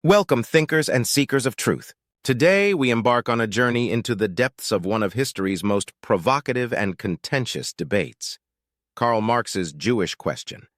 Welcome, thinkers and seekers of truth. Today, we embark on a journey into the depths of one of history's most provocative and contentious debates, Karl Marx's Jewish question.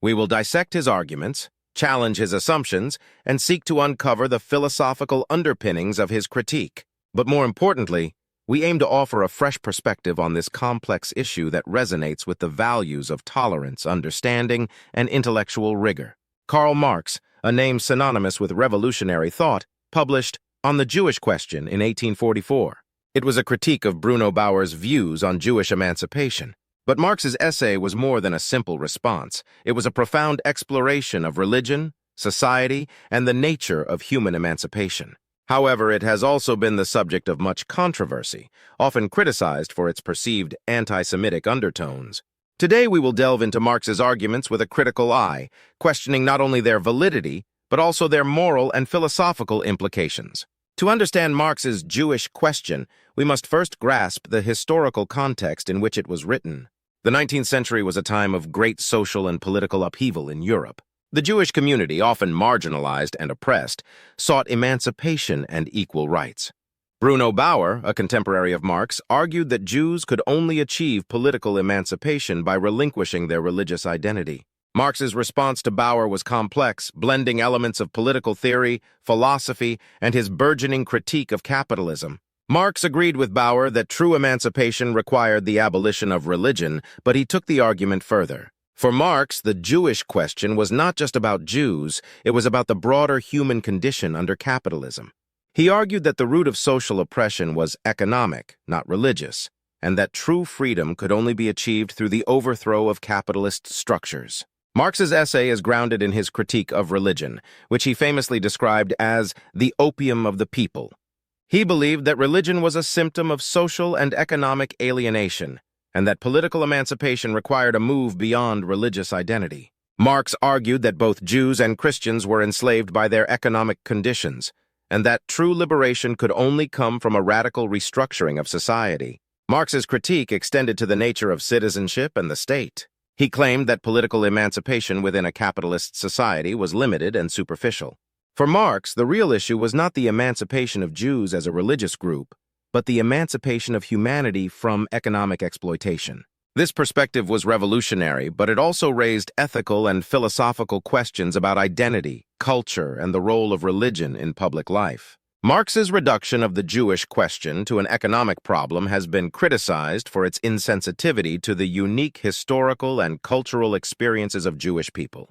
We will dissect his arguments, challenge his assumptions, and seek to uncover the philosophical underpinnings of his critique. But more importantly, we aim to offer a fresh perspective on this complex issue that resonates with the values of tolerance, understanding, and intellectual rigor. Karl Marx, a name synonymous with revolutionary thought, published On the Jewish Question in 1844. It was a critique of Bruno Bauer's views on Jewish emancipation. But Marx's essay was more than a simple response. It was a profound exploration of religion, society, and the nature of human emancipation. However, it has also been the subject of much controversy, often criticized for its perceived anti-Semitic undertones. Today we will delve into Marx's arguments with a critical eye, questioning not only their validity, but also their moral and philosophical implications. To understand Marx's Jewish question, we must first grasp the historical context in which it was written. The 19th century was a time of great social and political upheaval in Europe. The Jewish community, often marginalized and oppressed, sought emancipation and equal rights. Bruno Bauer, a contemporary of Marx, argued that Jews could only achieve political emancipation by relinquishing their religious identity. Marx's response to Bauer was complex, blending elements of political theory, philosophy, and his burgeoning critique of capitalism. Marx agreed with Bauer that true emancipation required the abolition of religion, but he took the argument further. For Marx, the Jewish question was not just about Jews, it was about the broader human condition under capitalism. He argued that the root of social oppression was economic, not religious, and that true freedom could only be achieved through the overthrow of capitalist structures. Marx's essay is grounded in his critique of religion, which he famously described as the opium of the people. He believed that religion was a symptom of social and economic alienation, and that political emancipation required a move beyond religious identity. Marx argued that both Jews and Christians were enslaved by their economic conditions, and that true liberation could only come from a radical restructuring of society. Marx's critique extended to the nature of citizenship and the state. He claimed that political emancipation within a capitalist society was limited and superficial. For Marx, the real issue was not the emancipation of Jews as a religious group, but the emancipation of humanity from economic exploitation. This perspective was revolutionary, but it also raised ethical and philosophical questions about identity, culture, and the role of religion in public life. Marx's reduction of the Jewish question to an economic problem has been criticized for its insensitivity to the unique historical and cultural experiences of Jewish people.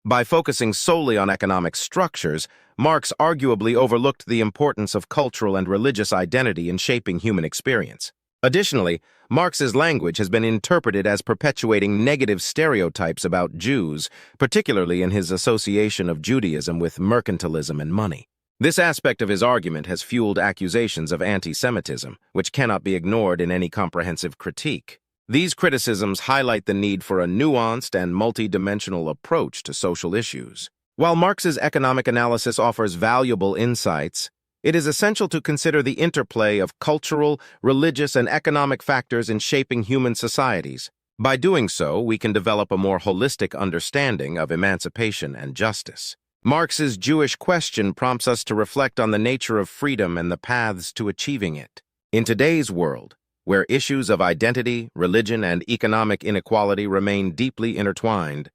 By focusing solely on economic structures, Marx arguably overlooked the importance of cultural and religious identity in shaping human experience. Additionally, Marx's language has been interpreted as perpetuating negative stereotypes about Jews, particularly in his association of Judaism with mercantilism and money. This aspect of his argument has fueled accusations of antisemitism, which cannot be ignored in any comprehensive critique. These criticisms highlight the need for a nuanced and multidimensional approach to social issues. While Marx's economic analysis offers valuable insights, it is essential to consider the interplay of cultural, religious, and economic factors in shaping human societies. By doing so, we can develop a more holistic understanding of emancipation and justice. Marx's Jewish question prompts us to reflect on the nature of freedom and the paths to achieving it. In today's world, where issues of identity, religion, and economic inequality remain deeply intertwined,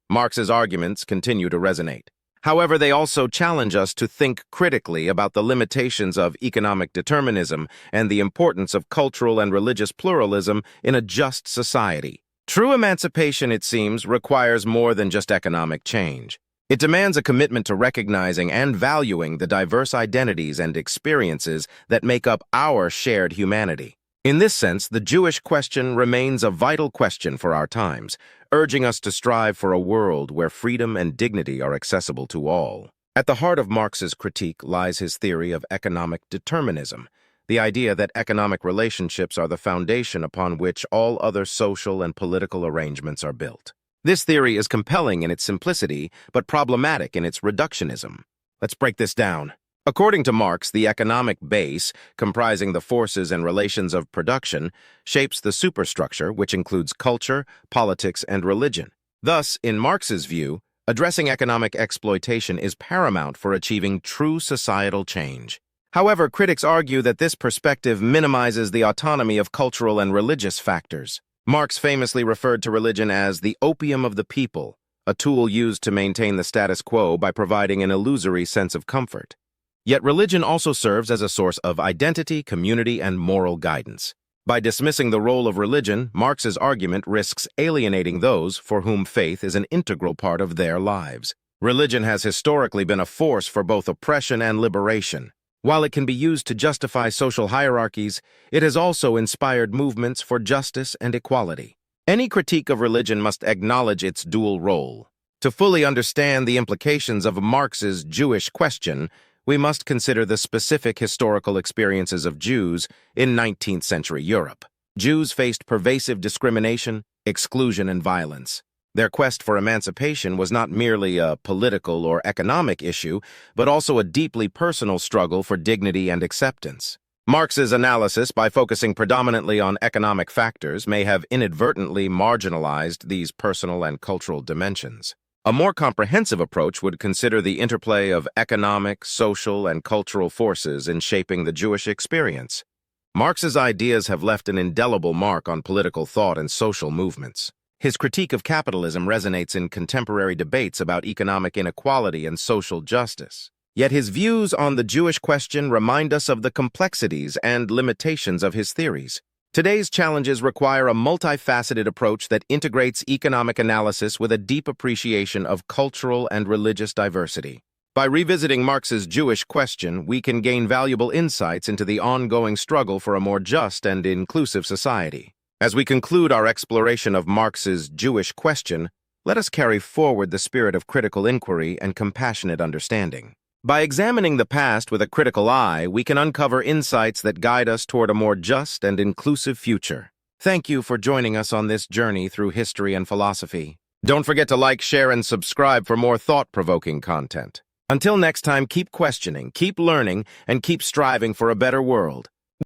Marx's arguments continue to resonate. However, they also challenge us to think critically about the limitations of economic determinism and the importance of cultural and religious pluralism in a just society. True emancipation, it seems, requires more than just economic change. It demands a commitment to recognizing and valuing the diverse identities and experiences that make up our shared humanity. In this sense, the Jewish question remains a vital question for our times, urging us to strive for a world where freedom and dignity are accessible to all. At the heart of Marx's critique lies his theory of economic determinism, the idea that economic relationships are the foundation upon which all other social and political arrangements are built. This theory is compelling in its simplicity, but problematic in its reductionism. Let's break this down. According to Marx, the economic base, comprising the forces and relations of production, shapes the superstructure, which includes culture, politics, and religion. Thus, in Marx's view, Addressing economic exploitation is paramount for achieving true societal change. However, critics argue that this perspective minimizes the autonomy of cultural and religious factors. Marx famously referred to religion as the opium of the people, a tool used to maintain the status quo by providing an illusory sense of comfort. Yet religion also serves as a source of identity, community, and moral guidance. By dismissing the role of religion, Marx's argument risks alienating those for whom faith is an integral part of their lives. Religion has historically been a force for both oppression and liberation. While it can be used to justify social hierarchies, it has also inspired movements for justice and equality. Any critique of religion must acknowledge its dual role. To fully understand the implications of Marx's Jewish question, we must consider the specific historical experiences of Jews in 19th century Europe. Jews faced pervasive discrimination, exclusion, and violence. Their quest for emancipation was not merely a political or economic issue, but also a deeply personal struggle for dignity and acceptance. Marx's analysis, by focusing predominantly on economic factors, may have inadvertently marginalized these personal and cultural dimensions. A more comprehensive approach would consider the interplay of economic, social, and cultural forces in shaping the Jewish experience. Marx's ideas have left an indelible mark on political thought and social movements. His critique of capitalism resonates in contemporary debates about economic inequality and social justice. Yet his views on the Jewish question remind us of the complexities and limitations of his theories. Today's challenges require a multifaceted approach that integrates economic analysis with a deep appreciation of cultural and religious diversity. By revisiting Marx's Jewish question, we can gain valuable insights into the ongoing struggle for a more just and inclusive society. As we conclude our exploration of Marx's Jewish question, let us carry forward the spirit of critical inquiry and compassionate understanding. By examining the past with a critical eye, we can uncover insights that guide us toward a more just and inclusive future. Thank you for joining us on this journey through history and philosophy. Don't forget to like, share, and subscribe for more thought-provoking content. Until next time, keep questioning, keep learning, and keep striving for a better world.